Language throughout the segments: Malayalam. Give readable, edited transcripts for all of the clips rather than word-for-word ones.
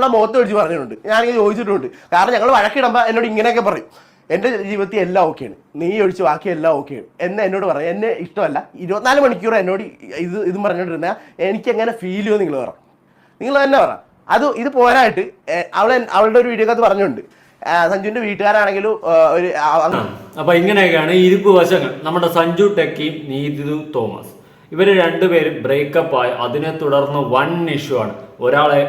മുഖത്ത് വെച്ച് പറഞ്ഞിട്ടുണ്ട്, ഞാനിങ്ങനെ ചോദിച്ചിട്ടുണ്ട്. കാരണം ഞങ്ങൾ വഴക്കിടുമ്പോൾ എന്നോട് ഇങ്ങനെയൊക്കെ പറയും, എൻ്റെ ജീവിതത്തിൽ എല്ലാം ഓക്കെയാണ്, നീ ഒഴിച്ച് ബാക്കി എല്ലാം ഓക്കെയാണ് എന്ന് എന്നോട് പറയും. എന്നെ ഇഷ്ടമല്ല 24 മണിക്കൂർ എന്നോട് ഇതും പറഞ്ഞുകൊണ്ടിരുന്നാൽ എനിക്ക് എങ്ങനെ ഫീൽ ചെയ്യുമോ നിങ്ങൾ പറ, നിങ്ങൾ തന്നെ പറ. ഇത് പോരായിട്ട് അവളുടെ ഒരു വീഡിയോ അത് പറഞ്ഞിട്ടുണ്ട്, സഞ്ജുവിന്റെ വീട്ടുകാരാണെങ്കിലും ഒരു. അപ്പൊ ഇങ്ങനെയൊക്കെയാണ് ഇരിപ്പ് വശങ്ങൾ. നമ്മുടെ സഞ്ജു ടെക്കിയും നീതു തോമസ് ഇവര് രണ്ടുപേരും ബ്രേക്കപ്പ് ആയി. അതിനെ തുടർന്ന് വൺ ഇഷ്യൂ ആണ്. ഒരാളെ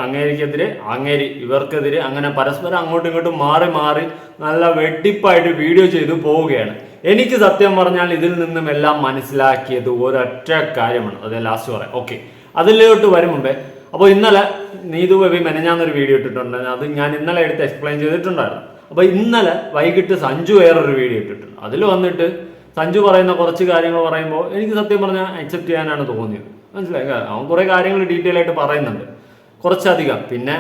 അങ്ങേരിക്കെതിരെ, അങ്ങേരി ഇവർക്കെതിരെ, അങ്ങനെ പരസ്പരം അങ്ങോട്ടും ഇങ്ങോട്ടും മാറി മാറി നല്ല വെട്ടിപ്പായിട്ട് വീഡിയോ ചെയ്തു പോവുകയാണ്. എനിക്ക് സത്യം പറഞ്ഞാൽ ഇതിൽ നിന്നും എല്ലാം മനസ്സിലാക്കിയത് ഒരൊറ്റ കാര്യമാണ്. അത് ലാസ്റ്റ് പറയാം. ഓക്കെ, അതിലോട്ട് വരും മുമ്പേ, അപ്പോൾ ഇന്നലെ നീതു ബേബി മെനഞ്ഞാന്നൊരു വീഡിയോ ഇട്ടിട്ടുണ്ട്. അത് ഞാൻ ഇന്നലെ എടുത്ത് എക്സ്പ്ലെയിൻ ചെയ്തിട്ടുണ്ടായിരുന്നു. അപ്പോൾ ഇന്നലെ വൈകിട്ട് സഞ്ജു വേറൊരു വീഡിയോ ഇട്ടിട്ടുണ്ട്. അതിൽ വന്നിട്ട് സഞ്ജു പറയുന്ന കുറച്ച് കാര്യങ്ങൾ പറയുമ്പോൾ എനിക്ക് സത്യം പറഞ്ഞാൽ അക്സെപ്റ്റ് ചെയ്യാനാണ് തോന്നിയത്. മനസ്സിലായി, അവൻ കുറേ കാര്യങ്ങൾ ഡീറ്റെയിൽ ആയിട്ട് പറയുന്നുണ്ട്, കുറച്ചധികം. പിന്നെ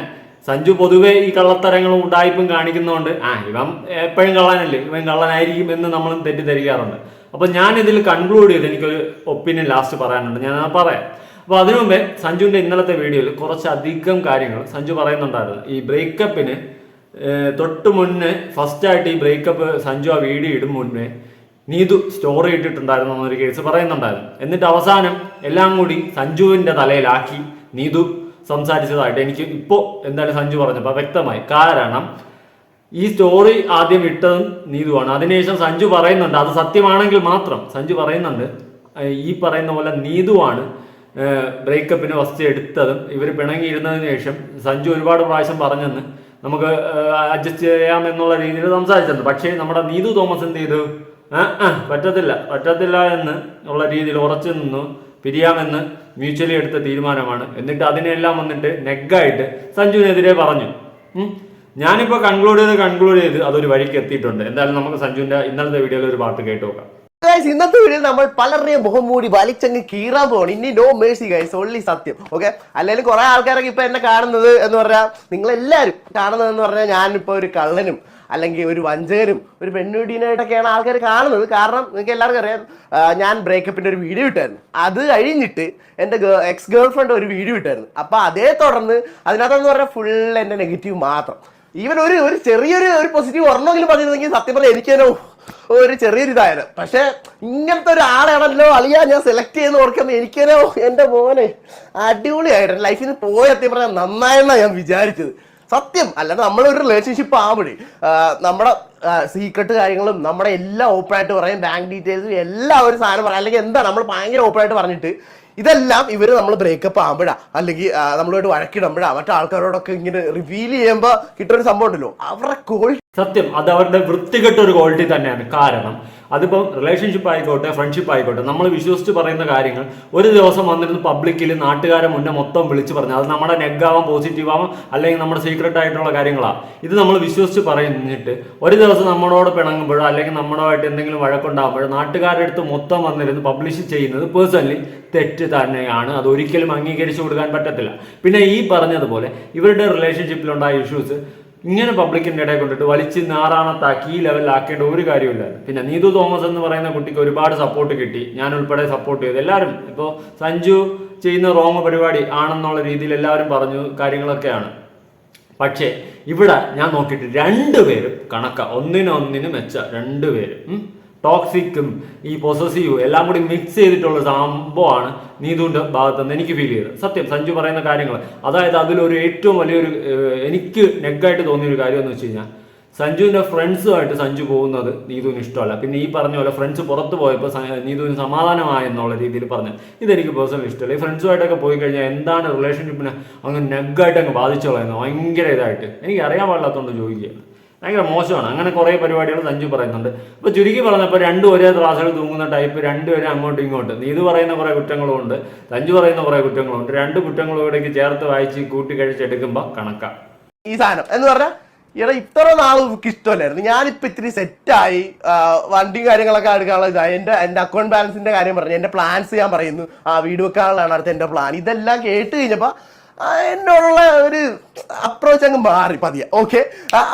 സഞ്ജു പൊതുവേ ഈ കള്ളത്തരങ്ങളും ഉടായ്പും കാണിക്കുന്നതുകൊണ്ട് ഇവൻ എപ്പോഴും കള്ളനല്ലേ, ഇവൻ കള്ളനായിരിക്കും എന്ന് നമ്മളും തെറ്റിദ്ധരിക്കാറുണ്ട്. അപ്പോൾ ഞാനിതിൽ കൺക്ലൂഡ് ചെയ്ത് എനിക്കൊരു ഒപ്പീനിയൻ ലാസ്റ്റ് പറയാനുണ്ട്, ഞാൻ പറയാം. അപ്പോൾ അതിനു മുമ്പേ സഞ്ജുവിൻ്റെ ഇന്നലത്തെ വീഡിയോയിൽ കുറച്ചധികം കാര്യങ്ങൾ സഞ്ജു പറയുന്നുണ്ടായിരുന്നു. ഈ ബ്രേക്കപ്പിന് തൊട്ട് മുന്നേ ഫസ്റ്റായിട്ട് ഈ ബ്രേക്കപ്പ് സഞ്ജു ആ വീഡിയോ ഇടും മുന്നേ നീതു സ്റ്റോറി ഇട്ടിട്ടുണ്ടായിരുന്നു എന്നൊരു കേസ് പറയുന്നുണ്ടായിരുന്നു. എന്നിട്ട് അവസാനം എല്ലാം കൂടി സഞ്ജുവിൻ്റെ തലയിലാക്കി നീതു സംസാരിച്ചതായിട്ട് എനിക്ക് ഇപ്പോൾ എന്തായാലും സഞ്ജു പറഞ്ഞപ്പോൾ വ്യക്തമായി. കാരണം ഈ സ്റ്റോറി ആദ്യം ഇട്ടതും നീതുവാണ്. അതിനുശേഷം സഞ്ജു പറയുന്നുണ്ട്, അത് സത്യമാണെങ്കിൽ മാത്രം സഞ്ജു പറയുന്നുണ്ട്, ഈ പറയുന്ന പോലെ നീതുവാണ് ബ്രേക്കപ്പിന് ഫസ്റ്റ് എടുത്തതും ഇവർ പിണങ്ങിയിരുന്നതിന് ശേഷം സഞ്ജു ഒരുപാട് പ്രാവശ്യം പറഞ്ഞെന്ന് നമുക്ക് അഡ്ജസ്റ്റ് ചെയ്യാമെന്നുള്ള രീതിയിൽ സംസാരിച്ചിട്ടുണ്ട്. പക്ഷേ നമ്മുടെ നീതു തോമസ് എന്ത് ചെയ്തു, പറ്റത്തില്ല എന്ന് ഉള്ള രീതിയിൽ ഉറച്ചു നിന്നു. പിരിയാമെന്ന് മ്യൂച്വലി എടുത്ത തീരുമാനമാണ്. എന്നിട്ട് അതിനെല്ലാം വന്നിട്ട് നെഗായിട്ട് സഞ്ജുവിനെതിരെ പറഞ്ഞു. ഞാനിപ്പോൾ കൺക്ലൂഡ് ചെയ്ത് അതൊരു വഴിക്ക് എത്തിയിട്ടുണ്ട്. എന്തായാലും നമുക്ക് സഞ്ജുവിന്റെ ഇന്നലത്തെ വീഡിയോയിൽ ഒരു പാട്ട് കേട്ട് നോക്കാം. ഇന്നത്തെ വീഡിയോയിൽ നമ്മൾ പലരുടെയും മുഖം മൂടി വലിച്ചങ്ങ് കീറാൻ പോകണം. ഇനി നോ മേഴ്സി ഗൈസ്, ഓൺലി സത്യം. ഓക്കെ, അല്ലെങ്കിൽ കുറെ ആൾക്കാരൊക്കെ ഇപ്പൊ എന്നെ കാണുന്നത് എന്ന് പറഞ്ഞാൽ, നിങ്ങളെല്ലാവരും കാണുന്നതെന്ന് പറഞ്ഞാൽ ഞാനിപ്പോൾ ഒരു കള്ളനും അല്ലെങ്കിൽ ഒരു വഞ്ചകനും ഒരു പെണ്ണുടീനായിട്ടൊക്കെയാണ് ആൾക്കാർ കാണുന്നത്. കാരണം നിങ്ങൾക്ക് എല്ലാവർക്കും അറിയാം, ഞാൻ ബ്രേക്കപ്പിൻ്റെ ഒരു വീഡിയോ ഇട്ടായിരുന്നു. അത് കഴിഞ്ഞിട്ട് എൻ്റെ എക്സ് ഗേൾ ഫ്രണ്ട് ഒരു വീഡിയോ ഇട്ടായിരുന്നു. അപ്പോൾ അതേ തുടർന്ന് അതിനകത്തെന്ന് പറഞ്ഞാൽ ഫുൾ എൻ്റെ നെഗറ്റീവ് മാത്രം. ഈവൻ ഒരു ചെറിയൊരു പോസിറ്റീവ് ഒരെണ്ണമെങ്കിലും പറഞ്ഞിരുന്നെങ്കിൽ സത്യം പറഞ്ഞാൽ എനിക്കതിനോ ഒരു ചെറിയൊരു ഇതായിരുന്നു. പക്ഷെ ഇങ്ങനത്തെ ഒരു ആളാണല്ലോ അളിയാ ഞാൻ സെലക്ട് ചെയ്യുന്ന ഓർക്കുമ്പോൾ എനിക്കതിനോ എൻ്റെ മോനെ അടിപൊളിയായിട്ട് ലൈഫിൽ നിന്ന് പോയ സത്യം പറഞ്ഞാൽ നന്നായെന്നാണ് ഞാൻ വിചാരിച്ചത്. സത്യം. അല്ലാതെ നമ്മളൊരു റിലേഷൻഷിപ്പ് ആവുമ്പോഴേ നമ്മുടെ സീക്രട്ട് കാര്യങ്ങളും നമ്മുടെ എല്ലാം ഓപ്പൺ ആയിട്ട് പറയും, ബാങ്ക് ഡീറ്റെയിൽസും എല്ലാം ഒരു സാധനം പറയാം. അല്ലെങ്കിൽ എന്താ നമ്മൾ ഭയങ്കര ഓപ്പൺ ആയിട്ട് പറഞ്ഞിട്ട് ഇതെല്ലാം ഇവർ നമ്മൾ ബ്രേക്കപ്പ് ആകുമ്പോഴാ അല്ലെങ്കിൽ നമ്മളോട് വഴക്കിടുമ്പോഴാ മറ്റു ആൾക്കാരോടൊക്കെ ഇങ്ങനെ റിവീൽ ചെയ്യുമ്പോൾ കിട്ടുന്ന സംഭവം ഉണ്ടല്ലോ, അവരുടെ ക്വാളിറ്റി. സത്യം, അത് അവരുടെ വൃത്തികെട്ട ഒരു ക്വാളിറ്റി തന്നെയാണ്. കാരണം അതിപ്പം റിലേഷൻഷിപ്പ് ആയിക്കോട്ടെ, ഫ്രണ്ട്ഷിപ്പ് ആയിക്കോട്ടെ, നമ്മൾ വിശ്വസിച്ച് പറയുന്ന കാര്യങ്ങൾ ഒരു ദിവസം വന്നിരുന്ന് പബ്ലിക്കിൽ നാട്ടുകാരെ മുന്നേ മൊത്തം വിളിച്ച് പറഞ്ഞു, അത് നമ്മുടെ നെഗാവാം, പോസിറ്റീവ് ആവാം, അല്ലെങ്കിൽ നമ്മുടെ സീക്രട്ട് ആയിട്ടുള്ള കാര്യങ്ങളാണ്. ഇത് നമ്മൾ വിശ്വസിച്ച് പറഞ്ഞിട്ട് ഒരു ദിവസം നമ്മളോട് പിണങ്ങുമ്പോഴോ അല്ലെങ്കിൽ നമ്മളോടായിട്ട് എന്തെങ്കിലും വഴക്കുണ്ടാകുമ്പോഴോ നാട്ടുകാരുടെ അടുത്ത് മൊത്തം വന്നിരുന്ന് പബ്ലിഷ് ചെയ്യുന്നത് പേഴ്സണലി തെറ്റ് തന്നെയാണ്. അത് ഒരിക്കലും അംഗീകരിച്ചു കൊടുക്കാൻ പറ്റത്തില്ല. പിന്നെ ഈ പറഞ്ഞതുപോലെ ഇവരുടെ റിലേഷൻഷിപ്പിലുണ്ടായ ഇഷ്യൂസ് ഇങ്ങനെ പബ്ലിക്കിൻ്റെ ഇടയിൽ കൊണ്ടിട്ട് വലിച്ച് നാറാണത്താക്കി ഈ ലെവലിലാക്കേണ്ട ഒരു കാര്യമില്ല. പിന്നെ നീതു തോമസ് എന്ന് പറയുന്ന കുട്ടിക്ക് ഒരുപാട് സപ്പോർട്ട് കിട്ടി, ഞാൻ ഉൾപ്പെടെ സപ്പോർട്ട് ചെയ്തു. എല്ലാവരും ഇപ്പോൾ സഞ്ജു ചെയ്യുന്ന റോങ് പരിപാടി ആണെന്നുള്ള രീതിയിൽ എല്ലാവരും പറഞ്ഞു കാര്യങ്ങളൊക്കെയാണ്. പക്ഷേ ഇവിടെ ഞാൻ നോക്കിയിട്ട് രണ്ടുപേരും ഒന്നിനൊന്നിന് മെച്ച, രണ്ടുപേരും ടോക്സിക്കും ഈ പൊസസീവും എല്ലാം കൂടി മിക്സ് ചെയ്തിട്ടുള്ള സംഭവമാണ് നീതുവിൻ്റെ ഭാഗത്തുനിന്ന് എനിക്ക് ഫീൽ ചെയ്തത്. സത്യം, സഞ്ജു പറയുന്ന കാര്യങ്ങൾ, അതായത് അതിലൊരു ഏറ്റവും വലിയൊരു എനിക്ക് നെഗായിട്ട് തോന്നിയൊരു കാര്യം എന്ന് വെച്ച് കഴിഞ്ഞാൽ, സഞ്ജുവിൻ്റെ ഫ്രണ്ട്സുമായിട്ട് സഞ്ജു പോകുന്നത് നീതുവിന് ഇഷ്ടമല്ല. പിന്നെ ഈ പറഞ്ഞ പോലെ ഫ്രണ്ട്സ് പുറത്ത് പോയപ്പോൾ നീതുവിന് സമാധാനമായെന്നുള്ള രീതിയിൽ പറഞ്ഞു, ഇതെനിക്ക് പേഴ്സണലി ഇഷ്ടമല്ല. ഈ ഫ്രണ്ട്സുമായിട്ടൊക്കെ പോയി കഴിഞ്ഞാൽ എന്താണ് റിലേഷൻഷിപ്പിനെ അങ്ങ് നെഗായിട്ട് അങ്ങ് ബാധിച്ചു കളയുന്നത്, ഭയങ്കര ഇതായിട്ട്. എനിക്ക് അറിയാൻ പാടില്ലാത്തതുകൊണ്ട് ചോദിക്കുകയാണ്, ഭയങ്കര മോശമാണ്. അങ്ങനെ കുറേ പരിപാടികൾ സഞ്ജു പറയുന്നുണ്ട്. ഇപ്പോൾ ചുരുക്കി പറഞ്ഞപ്പോൾ രണ്ടും ഒരേ ത്രാസിൽ തൂങ്ങുന്ന ടൈപ്പ്, രണ്ടുപേരും അങ്ങോട്ടും ഇങ്ങോട്ട്. നീതു പറയുന്ന കുറേ കുറ്റങ്ങളുമുണ്ട്, സഞ്ജു പറയുന്ന കുറേ കുറ്റങ്ങളുണ്ട്. രണ്ട് കുറ്റങ്ങളും ഇവിടേക്ക് ചേർത്ത് വായിച്ച് കൂട്ടി കഴിച്ചെടുക്കുമ്പോൾ കണക്കാം ഈ സാധനം എന്ന് പറഞ്ഞാൽ. ഇത്ര നാൾ നമുക്ക് ഇഷ്ടമല്ലായിരുന്നു. ഞാനിപ്പോൾ ഇത്തിരി സെറ്റായി, വണ്ടിയും കാര്യങ്ങളൊക്കെ എടുക്കാനുള്ള ഇതായി. എൻ്റെ അക്കൗണ്ട് ബാലൻസിൻ്റെ കാര്യം പറഞ്ഞു, എൻ്റെ പ്ലാൻസ് ഞാൻ പറയുന്നു, വീട് വെക്കാനുള്ളതാണ് അടുത്ത എൻ്റെ പ്ലാൻ. ഇതെല്ലാം കേട്ട് കഴിഞ്ഞപ്പോൾ എന്നോടുള്ള ഒരു അപ്രോച്ച് അങ്ങ് മാറി പതിയെ. ഓക്കെ,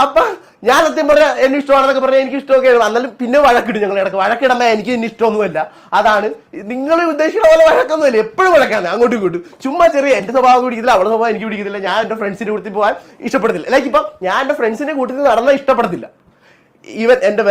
അപ്പം ഞാൻ സത്യം പറഞ്ഞാൽ എന്നെ ഇഷ്ടമാണെന്നൊക്കെ പറഞ്ഞാൽ എനിക്ക് ഇഷ്ടമൊക്കെ ആയിരുന്നു. എന്നാലും പിന്നെ വഴക്കിടും ഞങ്ങൾ ഇടയ്ക്ക്. വഴക്കിടുമ്പോൾ എനിക്ക് ഇനി ഇഷ്ടമൊന്നുമല്ല. അതാണ് നിങ്ങൾ ഉദ്ദേശിക്കുന്ന പോലെ വഴക്കൊന്നുമില്ല, എപ്പോഴും വഴക്കാണ് അങ്ങോട്ടും ഇങ്ങോട്ടും. ചുമ്മാ ചെറിയ എന്റെ സ്വഭാവം പിടിക്കത്തില്ല, അവളുടെ സ്വഭാവം എനിക്ക് പിടിക്കത്തില്ല. ഞാൻ എന്റെ ഫ്രണ്ട്സിന്റെ കൂട്ടത്തിൽ പോകാൻ ഇഷ്ടപ്പെടത്തില്ല. ലൈക്ക് ഇപ്പം ഞാൻ എന്റെ ഫ്രണ്ട്സിന്റെ കൂട്ടത്തിൽ നടന്നാൽ ഇഷ്ടപ്പെടത്തില്ല. ഈവൻ എന്റെ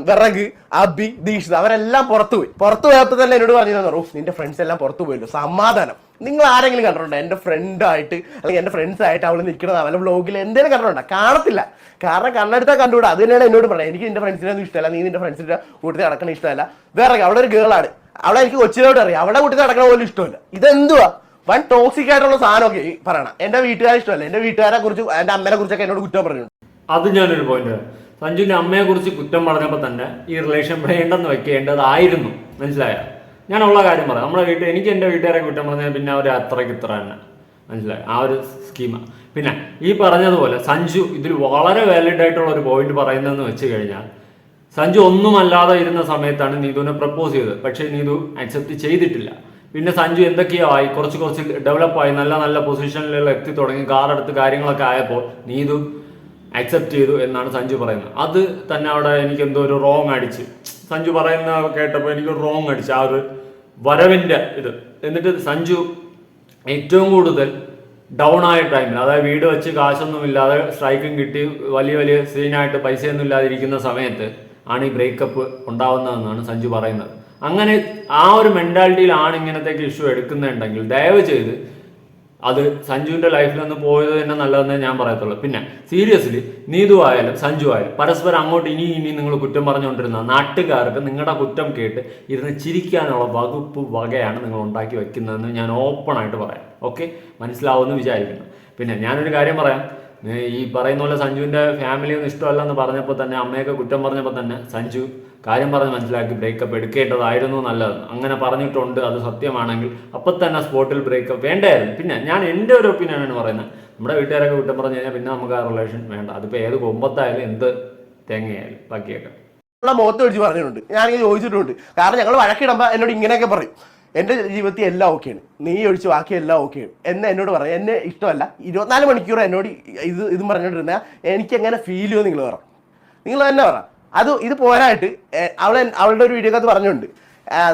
വിറക്, അബി, ദീക്ഷിത് അവരെല്ലാം പുറത്തു പോയപ്പോൾ തന്നെ എന്നോട് പറഞ്ഞു, നിന്റെ ഫ്രണ്ട്സ് എല്ലാം പുറത്തു പോയല്ലോ, സമാധാനം. നിങ്ങൾ ആരെങ്കിലും കണ്ടിട്ടുണ്ടോ എന്റെ ഫ്രണ്ടായിട്ട് അല്ലെങ്കിൽ എന്റെ ഫ്രണ്ട്സ് ആയിട്ട് അവൾ നിൽക്കുന്നത് അവരുടെ വ്ളോഗിൽ എന്തെങ്കിലും കണ്ടിട്ടുണ്ടോ? കാണത്തില്ല. കാരണം കണ്ണെടുത്താൽ കണ്ടുകൂടാ. അത് തന്നെയാണ് എന്നോട് പറയുന്നത്. എനിക്ക് നിന്റെ ഫ്രണ്ട്സിനെ ഒന്നും ഇഷ്ടമല്ല, നീ നിന്റെ ഫ്രണ്ട്സിന്റെ കൂട്ടത്തിൽ നടക്കണ ഇഷ്ടമല്ല. വേറെ അവിടെ ഒരു ഗേളാണ്, അവളെ എനിക്ക് കൊച്ചിലോട്ട് അറിയാം, അവളുടെ കൂട്ടത്തിൽ നടക്കണ പോലും ഇഷ്ടമല്ല. ഇതെന്തുവാ വൺ ടോക്സിക് ആയിട്ടുള്ള സാധനമൊക്കെ പറയണം. എന്റെ വീട്ടുകാരെ ഇഷ്ടമല്ല, എന്റെ വീട്ടുകാരെ കുറിച്ച് എന്റെ അമ്മനെ കുറിച്ചൊക്കെ എന്നോട് കുറ്റം പറഞ്ഞിട്ടുണ്ട്. അത് ഞാനൊരു പോയിന്റ്. സഞ്ജുവിന്റെ അമ്മയെ കുറിച്ച് കുറ്റം പറഞ്ഞപ്പോൾ തന്നെ ഈ റിലേഷൻ വേണ്ടെന്ന് വെക്കേണ്ടതായിരുന്നു. മനസ്സിലായ? ഞാനുള്ള കാര്യം പറയാം. നമ്മുടെ എനിക്ക് എൻ്റെ വീട്ടുകാരെ കുറ്റം പറഞ്ഞാൽ പിന്നെ അവർ അത്രയ്ക്ക് ഇത്ര തന്നെ. മനസ്സിലായി? ആ ഒരു സ്കീമാണ്. പിന്നെ ഈ പറഞ്ഞതുപോലെ സഞ്ജു ഇതിൽ വളരെ വാലിഡ് ആയിട്ടുള്ള ഒരു പോയിന്റ് പറയുന്നതെന്ന് വെച്ച് കഴിഞ്ഞാൽ, സഞ്ജു ഒന്നുമല്ലാതെ ഇരുന്ന സമയത്താണ് നീതുവിനെ പ്രപ്പോസ് ചെയ്തത്. പക്ഷേ നീതു അക്സെപ്റ്റ് ചെയ്തിട്ടില്ല. പിന്നെ സഞ്ജു എന്തൊക്കെയോ ആയി, കുറച്ച് ഡെവലപ്പായി, നല്ല നല്ല പൊസിഷനിലെല്ലാം എത്തി തുടങ്ങി, കാർ എടുത്ത് കാര്യങ്ങളൊക്കെ ആയപ്പോൾ നീതു അക്സെപ്റ്റ് ചെയ്തു എന്നാണ് സഞ്ജു പറയുന്നത്. അത് തന്നെ അവിടെ എനിക്ക് എന്തോ ഒരു റോങ് അടിച്ച്, സഞ്ജു പറയുന്ന കേട്ടപ്പോൾ എനിക്കൊരു റോങ് അടിച്ച് ആ ഒരു വരവിൻ്റെ ഇത്. എന്നിട്ട് സഞ്ജു ഏറ്റവും കൂടുതൽ ഡൗൺ ആയ ടൈമിൽ, അതായത് വീട് വെച്ച് കാശൊന്നും ഇല്ലാതെ സ്ട്രൈക്കും കിട്ടി വലിയ സീനായിട്ട് പൈസയൊന്നും ഇല്ലാതിരിക്കുന്ന സമയത്ത് ആണ് ഈ ബ്രേക്കപ്പ് ഉണ്ടാവുന്നതെന്നാണ് സഞ്ജു പറയുന്നത്. അങ്ങനെ ആ ഒരു മെന്റാലിറ്റിയിലാണ് ഇങ്ങനത്തേക്ക് ഇഷ്യൂ എടുക്കുന്നുണ്ടെങ്കിൽ ദയവ് ചെയ്ത് അത് സഞ്ജുവിന്റെ ലൈഫിൽ നിന്ന് പോയത് തന്നെ നല്ലതെന്നേ ഞാൻ പറയത്തുള്ളൂ. പിന്നെ സീരിയസ്ലി നീതു ആയാലും സഞ്ജു ആയാലും പരസ്പരം അങ്ങോട്ട് ഇനി നിങ്ങൾ കുറ്റം പറഞ്ഞുകൊണ്ടിരുന്ന നാട്ടുകാർക്ക് നിങ്ങളുടെ കുറ്റം കേട്ട് ഇരുന്ന് ചിരിക്കാനുള്ള വകയാണ് നിങ്ങൾ ഉണ്ടാക്കി വെക്കുന്നതെന്ന് ഞാൻ ഓപ്പണായിട്ട് പറയാം. ഓക്കെ, മനസ്സിലാവുമെന്ന് വിചാരിക്കുന്നു. പിന്നെ ഞാനൊരു കാര്യം പറയാം. ഈ പറയുന്ന പോലെ സഞ്ജുവിന്റെ ഫാമിലിയൊന്നും ഇഷ്ടമല്ലെന്ന് പറഞ്ഞപ്പോൾ തന്നെ, അമ്മയൊക്കെ കുറ്റം പറഞ്ഞപ്പോൾ തന്നെ സഞ്ജു കാര്യം പറഞ്ഞ് മനസ്സിലാക്കി ബ്രേക്കപ്പ് എടുക്കേണ്ടതായിരുന്നു നല്ലതെന്ന്. അങ്ങനെ പറഞ്ഞിട്ടുണ്ട്, അത് സത്യമാണെങ്കിൽ അപ്പം തന്നെ സ്പോട്ടിൽ ബ്രേക്കപ്പ് വേണ്ടായിരുന്നു. പിന്നെ ഞാൻ എൻ്റെ ഒരു ഒപ്പീനിയനാണ് പറയുന്നത്. നമ്മുടെ വീട്ടുകാരൊക്കെ കുറ്റം പറഞ്ഞു കഴിഞ്ഞാൽ പിന്നെ നമുക്ക് ആ റിലേഷൻ വേണ്ട. അതിപ്പോൾ ഏത് കൊമ്പത്തായാലും എന്ത് തേങ്ങയായാലും ബാക്കിയൊക്കെ മുഖത്ത് വെച്ച് പറഞ്ഞിട്ടുണ്ട്, ഞാനിങ്ങനെ ചോദിച്ചിട്ടുണ്ട്. കാരണം ഞങ്ങൾ വഴക്കിടുമ്പോൾ എന്നോട് ഇങ്ങനെയൊക്കെ പറയും, എൻ്റെ ജീവിതത്തിൽ എല്ലാം ഓക്കെയാണ്, നീ ഒഴിച്ച് ബാക്കി എല്ലാം ഓക്കെയാണ് എന്ന് എന്നോട് പറയും. എന്നെ ഇഷ്ടമല്ല 24 മണിക്കൂർ എന്നോട് ഇതും പറഞ്ഞുകൊണ്ടിരുന്നാൽ എനിക്ക് എങ്ങനെ ഫീൽ ചെയ്യുമോ നിങ്ങൾ തന്നെ പറ. ഇത് പോരായിട്ട് അവളുടെ ഒരു വീഡിയോ ഒക്കെ പറഞ്ഞിട്ടുണ്ട്,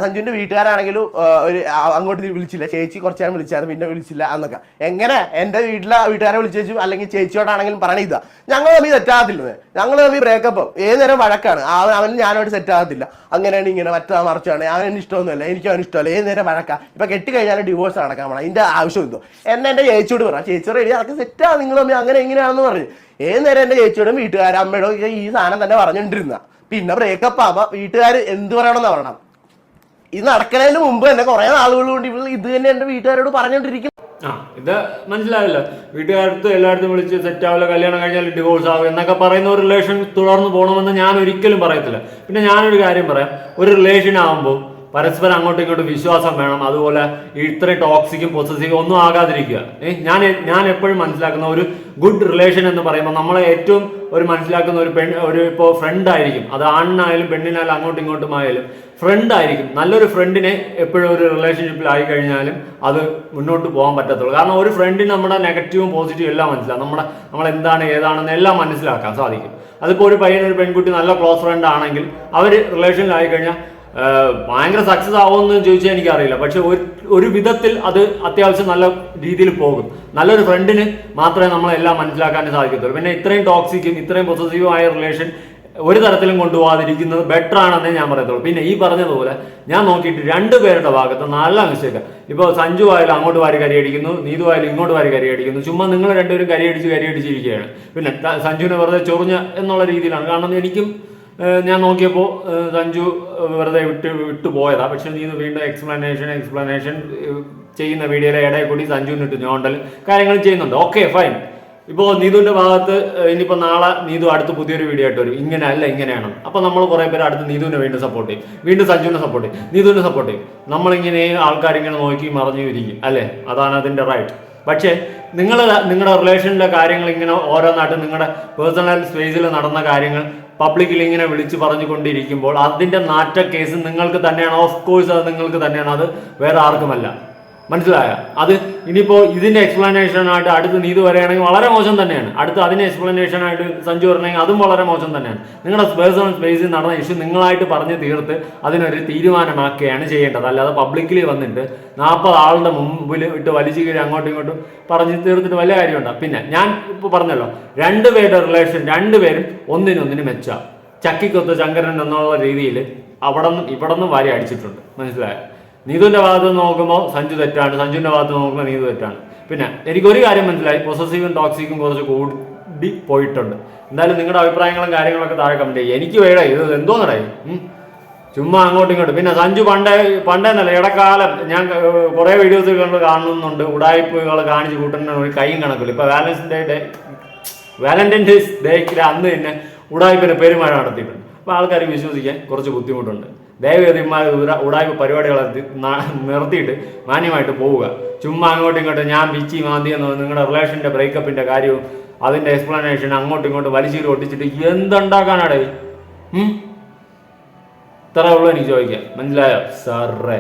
സഞ്ജുവിന്റെ വീട്ടുകാരാണെങ്കിലും ഒരു അങ്ങോട്ട് വിളിച്ചില്ല, ചേച്ചി കുറച്ചാണ് വിളിച്ചായിരുന്നു, പിന്നെ വിളിച്ചില്ല എന്നൊക്കെ. എങ്ങനെ എൻ്റെ വീട്ടുകാരെ വിളിച്ചു അല്ലെങ്കിൽ ചേച്ചിയോടാണെങ്കിലും പറയണ ഇതാ, ഞങ്ങൾ തമ്മിൽ സെറ്റാകത്തില്ല, ഞങ്ങൾ തമ്മിൽ ബ്രേക്കപ്പ് ഏത് നേരം വഴക്കാണ്, അവന് ഞാനോട് സെറ്റാകത്തില്ല, അങ്ങനെയാണ് ഇങ്ങനെ മറ്റാ മറിച്ചാണ്, അവന് ഇഷ്ടമൊന്നുമല്ല, എനിക്ക് അവന് ഇഷ്ടമല്ല, ഏത് നേരം വഴക്കാം. ഇപ്പൊ കെട്ടി കഴിഞ്ഞാൽ ഡിവോഴ്സ് നടക്കാൻ വേണം, ഇതിന്റെ ആവശ്യം എന്തോ. എൻ്റെ ചേച്ചിയോട് പറ, ചേച്ചിയോട് എഴുതി അതൊക്കെ സെറ്റാണ് നിങ്ങൾ തമ്മിൽ അങ്ങനെ എങ്ങനെയാണെന്ന് പറഞ്ഞു. ഏത് നേരം എൻ്റെ ചേച്ചിയോടും വീട്ടുകാരും അമ്മയോടും ഈ സാധനം തന്നെ പറഞ്ഞുകൊണ്ടിരുന്ന. പിന്നെ ബ്രേക്കപ്പ് ആകുമ്പോ വീട്ടുകാർ എന്ത് പറയണമെന്ന് പറയണം. ഇത് നടക്കുന്നതിന് മുമ്പ് തന്നെ കുറെ നാളുകൾ കൊണ്ട് ഇവൾ ഇത് തന്നെ എന്റെ വീട്ടുകാരോട് പറഞ്ഞോണ്ടിരിക്കും. ഇത് മനസ്സിലാവില്ല, വീട്ടുകാരത്ത് എല്ലായിടത്തും വിളിച്ച് സെറ്റ് ആവില്ല, കല്യാണം കഴിഞ്ഞാൽ ഡിവോഴ്സ് ആവും എന്നൊക്കെ പറയുന്ന ഒരു റിലേഷൻ തുടർന്ന് പോകണമെന്ന് ഞാൻ ഒരിക്കലും പറയത്തില്ല. പിന്നെ ഞാനൊരു കാര്യം പറയാം, ഒരു റിലേഷൻ ആകുമ്പോൾ പരസ്പരം അങ്ങോട്ടും ഇങ്ങോട്ടും വിശ്വാസം വേണം. അതുപോലെ ഇത്രയും ടോക്സിക്കും പൊസസീവും ഒന്നും ആകാതിരിക്കുക. ഞാൻ എപ്പോഴും മനസ്സിലാക്കുന്ന ഒരു ഗുഡ് റിലേഷൻ എന്ന് പറയുമ്പോൾ നമ്മളെ ഏറ്റവും മനസ്സിലാക്കുന്ന ഒരു ഇപ്പോൾ ഫ്രണ്ട് ആയിരിക്കും. അത് ആണിനായാലും പെണ്ണിനായാലും അങ്ങോട്ടും ഇങ്ങോട്ടും ആയാലും ഫ്രണ്ട് ആയിരിക്കും. നല്ലൊരു ഫ്രണ്ടിനെ എപ്പോഴും ഒരു റിലേഷൻഷിപ്പിൽ ആയി കഴിഞ്ഞാലും അത് മുന്നോട്ട് പോകാൻ പറ്റത്തുള്ളൂ. കാരണം ഒരു ഫ്രണ്ടിന് നമ്മുടെ നെഗറ്റീവും പോസിറ്റീവും എല്ലാം മനസ്സിലാവും. നമ്മൾ എന്താണ് ഏതാണെന്ന് എല്ലാം മനസ്സിലാക്കാൻ സാധിക്കും. അതിപ്പോൾ ഒരു പയ്യൻ ഒരു പെൺകുട്ടി നല്ല ക്ലോസ് ഫ്രണ്ട് ആണെങ്കിൽ അവർ റിലേഷനിലായി കഴിഞ്ഞാൽ ഭയങ്കര സക്സസ് ആവുമെന്ന് ചോദിച്ചാൽ എനിക്കറിയില്ല. പക്ഷെ ഒരു വിധത്തിൽ അത് അത്യാവശ്യം നല്ല രീതിയിൽ പോകും. നല്ലൊരു ഫ്രണ്ടിന് മാത്രമേ നമ്മളെല്ലാം മനസ്സിലാക്കാൻ സാധിക്കത്തുള്ളൂ. പിന്നെ ഇത്രയും ടോക്സിക്കും ഇത്രയും പൊസസീവും ആയ റിലേഷൻ ഒരു തരത്തിലും കൊണ്ടുപോകാതിരിക്കുന്നത് ബെറ്റർ ആണെന്നേ ഞാൻ പറയത്തുള്ളൂ. പിന്നെ ഈ പറഞ്ഞതുപോലെ ഞാൻ നോക്കിയിട്ട് രണ്ടുപേരുടെ ഭാഗത്ത് നല്ല മിസ്റ്റേക്ക്. ഇപ്പോൾ സഞ്ജു ആയാലും അങ്ങോട്ട് വാരി കരിയടിക്കുന്നു, നീതു ആയാലും ഇങ്ങോട്ട് വാരി കരിയടിക്കുന്നു. ചുമ്മാ നിങ്ങൾ രണ്ടുപേരും കരിയടിച്ചിരിക്കുകയാണ്. പിന്നെ സഞ്ജുവിനെ വെറുതെ ചൊറിഞ്ഞ എന്നുള്ള രീതിയിലാണ്. കാരണം എനിക്കും ഞാൻ നോക്കിയപ്പോൾ സഞ്ജു വെറുതെ വിട്ടു പോയതാ. പക്ഷെ നീ വീണ്ടും എക്സ്പ്ലനേഷൻ ചെയ്യുന്ന വീഡിയോയിലെ ഇടയിൽ കൂടി സഞ്ജുവിന് ഇട്ട് ഞോണ്ടൽ കാര്യങ്ങൾ ചെയ്യുന്നുണ്ട്. Okay fine. ഇപ്പോൾ നീതുവിന്റെ ഭാഗത്ത് ഇനിയിപ്പോൾ നാളെ നീതു അടുത്ത് പുതിയൊരു വീഡിയോ ആയിട്ട് വരും, ഇങ്ങനെ അല്ല ഇങ്ങനെയാണ്. അപ്പോൾ നമ്മൾ കുറേ പേര് അടുത്ത് നീതുവിനെ വീണ്ടും സപ്പോർട്ട് ചെയ്യും, വീണ്ടും സഞ്ജുവിനെ സപ്പോർട്ട് ചെയ്യും, നീതുവിനെ സപ്പോർട്ട് ചെയ്യും. നമ്മളിങ്ങനെ ആൾക്കാരിങ്ങനെ നോക്കി മറിഞ്ഞു ഇരിക്കും അല്ലേ, അതാണ് അതിൻ്റെ റൈറ്റ്. പക്ഷേ നിങ്ങളുടെ റിലേഷനിലെ കാര്യങ്ങൾ ഇങ്ങനെ ഓരോന്നായിട്ട് നിങ്ങളുടെ പേഴ്സണൽ സ്പേസിൽ നടന്ന കാര്യങ്ങൾ പബ്ലിക്കിൽ ഇങ്ങനെ വിളിച്ച് പറഞ്ഞുകൊണ്ടിരിക്കുമ്പോൾ അതിന്റെ നാറ്റ കേസ് നിങ്ങൾക്ക് തന്നെയാണ്. ഓഫ് കോഴ്സ് അത് നിങ്ങൾക്ക് തന്നെയാണ്, അത് വേറെ ആർക്കുമല്ല. മനസ്സിലായ? അത് ഇനിയിപ്പോ ഇതിന്റെ എക്സ്പ്ലനേഷൻ ആയിട്ട് അടുത്ത് നീതു വരികയാണെങ്കിൽ വളരെ മോശം തന്നെയാണ്. അടുത്ത് അതിന് എക്സ്പ്ലനേഷൻ ആയിട്ട് സഞ്ജു പറഞ്ഞെങ്കിൽ അതും വളരെ മോശം തന്നെയാണ്. നിങ്ങളുടെ പേഴ്സണൽ സ്പേസിൽ നടന്ന ഇഷ്യൂ നിങ്ങളായിട്ട് പറഞ്ഞ് തീർത്ത് അതിനൊരു തീരുമാനമാക്കുകയാണ് ചെയ്യേണ്ടത്. അല്ലാതെ പബ്ലിക്കലി വന്നിട്ട് 40 ആളുടെ മുമ്പിൽ ഇട്ട് വലിച്ചു കീഴി അങ്ങോട്ടും ഇങ്ങോട്ടും പറഞ്ഞ് തീർത്തിട്ട് വലിയ കാര്യമുണ്ടോ? പിന്നെ ഞാൻ ഇപ്പോൾ പറഞ്ഞല്ലോ, രണ്ടുപേരുടെ റിലേഷൻ രണ്ടുപേരും ഒന്നിനൊന്നിന് മെച്ച. ചക്കിക്കൊത്ത് ശങ്കരൻ എന്നുള്ള രീതിയിൽ അവിടെ നിന്നും ഇവിടെ നിന്നും വാരി അടിച്ചിട്ടുണ്ട്. മനസ്സിലായോ? നീതുവിന്റെ ഭാഗത്ത് നോക്കുമ്പോൾ സഞ്ജു തെറ്റാണ്, സഞ്ജുവിന്റെ ഭാഗത്ത് നോക്കുമ്പോൾ നീതു തെറ്റാണ്. പിന്നെ എനിക്കൊരു കാര്യം മനസ്സിലായി, പൊസസീവും ടോക്സിക്കും കുറച്ച് കൂടി പോയിട്ടുണ്ട്. എന്തായാലും നിങ്ങളുടെ അഭിപ്രായങ്ങളും കാര്യങ്ങളൊക്കെ താഴെ കമന്റ് ചെയ്യുക. എനിക്ക് വേണ്ട ഇത് എന്തോന്നടായി ചുമ്മാ അങ്ങോട്ടും ഇങ്ങോട്ടും. പിന്നെ സഞ്ജു പണ്ടേന്നല്ല ഇടക്കാലം ഞാൻ കുറെ വീഡിയോസ് കാണുന്നുണ്ട്, ഉടായ്പകൾ കാണിച്ച് കൂട്ടുന്ന ഒരു കൈയും കണക്കില്ല. ഇപ്പൊ വാലന്റൈൻസ് ഡേക്ക് അന്ന് തന്നെ ഉടായ്പിന് പെരുമഴ നടത്തിയിട്ടുണ്ട്. അപ്പൊ ആൾക്കാർ വിശ്വസിക്കാൻ കുറച്ച് ബുദ്ധിമുട്ടുണ്ട്. ദയവേദി ഉടായ്പ പരിപാടികൾ നിർത്തിയിട്ട് മാന്യമായിട്ട് പോവുക. ചുമ്മാ അങ്ങോട്ടും ഇങ്ങോട്ടും ഞാൻ പിച്ചി മാന്തി എന്ന് നിങ്ങളുടെ റിലേഷന്റെ ബ്രേക്കപ്പിന്റെ കാര്യവും അതിന്റെ എക്സ്പ്ലനേഷൻ അങ്ങോട്ടും ഇങ്ങോട്ടും വലിച്ചീരി ഒട്ടിച്ചിട്ട് എന്തുണ്ടാക്കാനാടേ? ഇത്ര ഉള്ളൂ എനിക്ക് ചോദിക്കാം. മനസ്സിലായോ സാറേ?